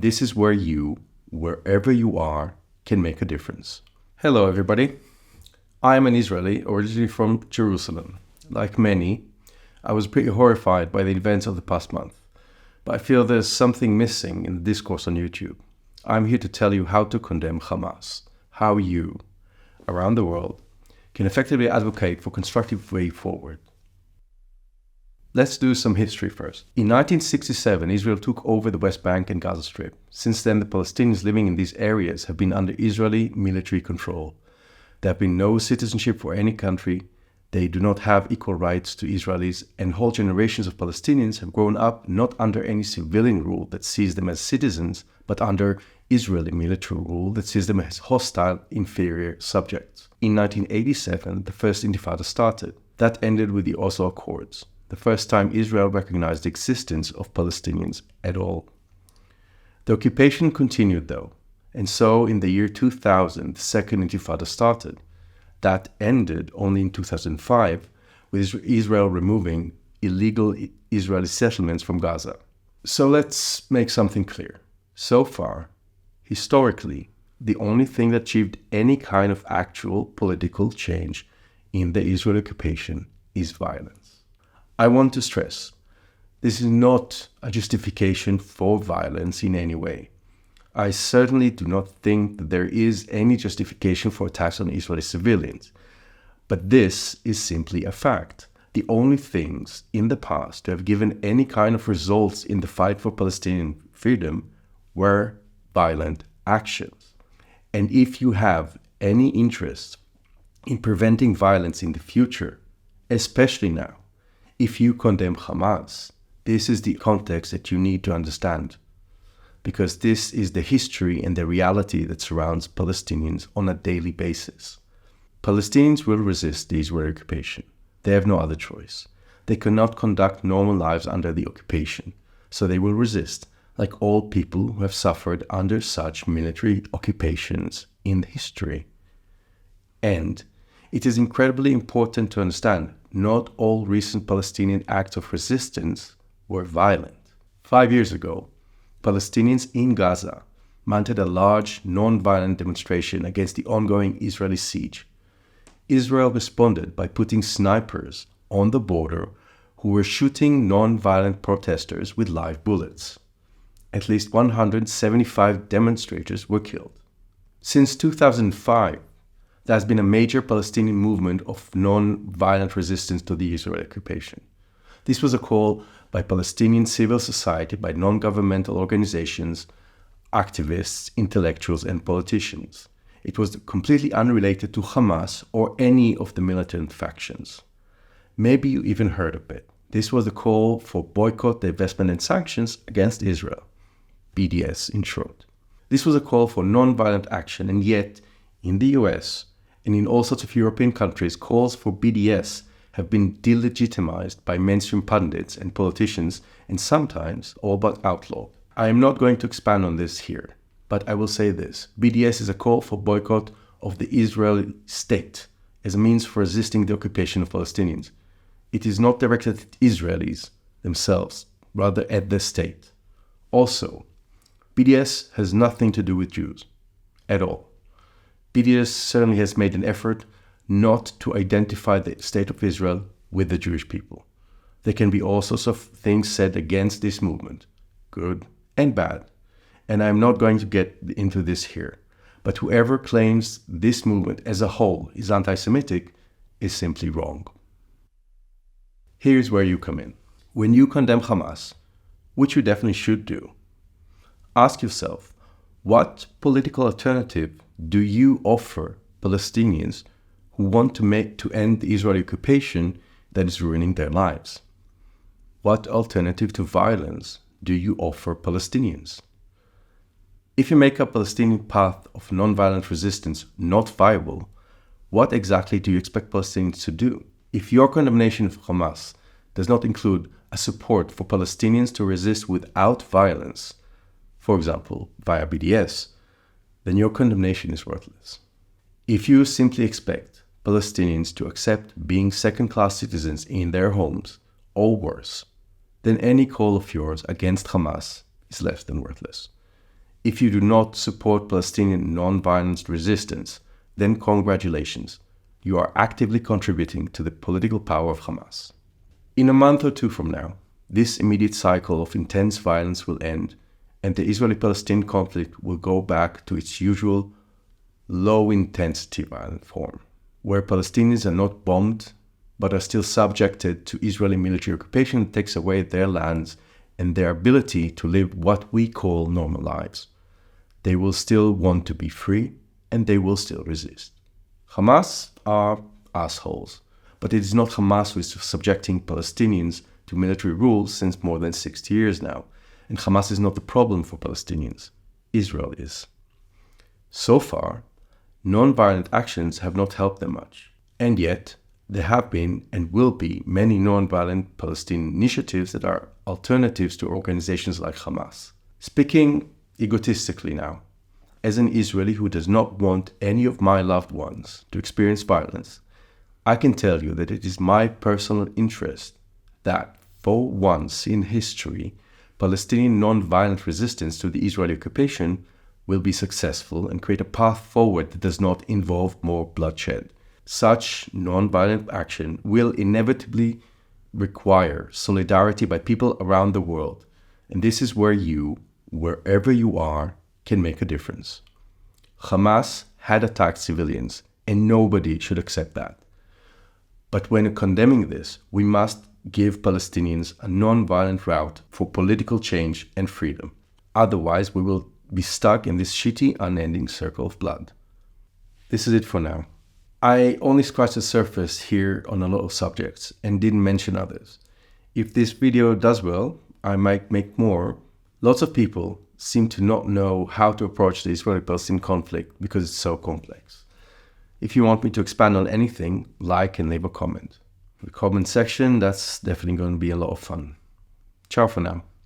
This is where you, wherever you are, can make a difference. Hello, everybody. I am an Israeli, originally from Jerusalem. Like many, I was pretty horrified by the events of the past month, but I feel there's something missing in the discourse on YouTube. I'm here to tell you how to condemn Hamas, how you, around the world, can effectively advocate for a constructive way forward. Let's do some history first. In 1967, Israel took over the West Bank and Gaza Strip. Since then, the Palestinians living in these areas have been under Israeli military control. There have been no citizenship for any country. They do not have equal rights to Israelis, and whole generations of Palestinians have grown up not under any civilian rule that sees them as citizens, but under Israeli military rule that sees them as hostile, inferior subjects. In 1987, the First Intifada started. That ended with the Oslo Accords, the first time Israel recognized the existence of Palestinians at all. The occupation continued though, and so in the year 2000, the Second Intifada started. That ended only in 2005, with Israel removing illegal Israeli settlements from Gaza. So let's make something clear. So far, historically, the only thing that achieved any kind of actual political change in the Israeli occupation is violence. I want to stress, this is not a justification for violence in any way. I certainly do not think that there is any justification for attacks on Israeli civilians. But this is simply a fact. The only things in the past to have given any kind of results in the fight for Palestinian freedom were violent actions. And if you have any interest in preventing violence in the future, especially now, if you condemn Hamas, this is the context that you need to understand, because this is the history and the reality that surrounds Palestinians on a daily basis. Palestinians will resist the Israeli occupation. They have no other choice. They cannot conduct normal lives under the occupation, so they will resist, like all people who have suffered under such military occupations in history. And it is incredibly important to understand not all recent Palestinian acts of resistance were violent. 5 years ago, Palestinians in Gaza mounted a large, non-violent demonstration against the ongoing Israeli siege. Israel responded by putting snipers on the border who were shooting non-violent protesters with live bullets. At least 175 demonstrators were killed. Since 2005, there has been a major Palestinian movement of non-violent resistance to the Israeli occupation. This was a call by Palestinian civil society, by non-governmental organizations, activists, intellectuals, and politicians. It was completely unrelated to Hamas or any of the militant factions. Maybe you even heard of it. This was a call for boycott, divestment, and sanctions against Israel, BDS in short. This was a call for non-violent action, and yet in the US and in all sorts of European countries, calls for BDS have been delegitimized by mainstream pundits and politicians, and sometimes all but outlawed. I am not going to expand on this here, but I will say this. BDS is a call for boycott of the Israeli state as a means for resisting the occupation of Palestinians. It is not directed at Israelis themselves, rather at the state. Also, BDS has nothing to do with Jews at all. BDS certainly has made an effort not to identify the state of Israel with the Jewish people. There can be all sorts of things said against this movement, good and bad, and I'm not going to get into this here. But whoever claims this movement as a whole is anti-Semitic is simply wrong. Here's where you come in. When you condemn Hamas, which you definitely should do, ask yourself, what political alternative do you offer Palestinians who want to end the Israeli occupation that is ruining their lives? What alternative to violence do you offer Palestinians? If you make a Palestinian path of non-violent resistance not viable, what exactly do you expect Palestinians to do? If your condemnation of Hamas does not include a support for Palestinians to resist without violence, for example, via BDS, then your condemnation is worthless. If you simply expect Palestinians to accept being second-class citizens in their homes, or worse, then any call of yours against Hamas is less than worthless. If you do not support Palestinian non-violent resistance, then congratulations. You are actively contributing to the political power of Hamas. In a month or two from now, this immediate cycle of intense violence will end, and the Israeli-Palestinian conflict will go back to its usual low-intensity violent form, where Palestinians are not bombed, but are still subjected to Israeli military occupation that takes away their lands and their ability to live what we call normal lives. They will still want to be free, and they will still resist. Hamas are assholes, but it is not Hamas who is subjecting Palestinians to military rule since more than 60 years now, and Hamas is not the problem for Palestinians. Israel is. So far, non-violent actions have not helped them much, and yet there have been and will be many non-violent Palestinian initiatives that are alternatives to organizations like Hamas. Speaking egotistically now, as an Israeli who does not want any of my loved ones to experience violence, I can tell you that it is my personal interest that, for once in history, Palestinian non-violent resistance to the Israeli occupation will be successful and create a path forward that does not involve more bloodshed. Such non-violent action will inevitably require solidarity by people around the world, and this is where you, wherever you are, can make a difference. Hamas had attacked civilians, and nobody should accept that. But when condemning this, we must give Palestinians a non-violent route for political change and freedom. Otherwise, we will be stuck in this shitty, unending circle of blood. This is it for now. I only scratched the surface here on a lot of subjects and didn't mention others. If this video does well, I might make more. Lots of people seem to not know how to approach the Israeli-Palestinian conflict because it's so complex. If you want me to expand on anything, like and leave a comment. The comment section, that's definitely going to be a lot of fun. Ciao for now.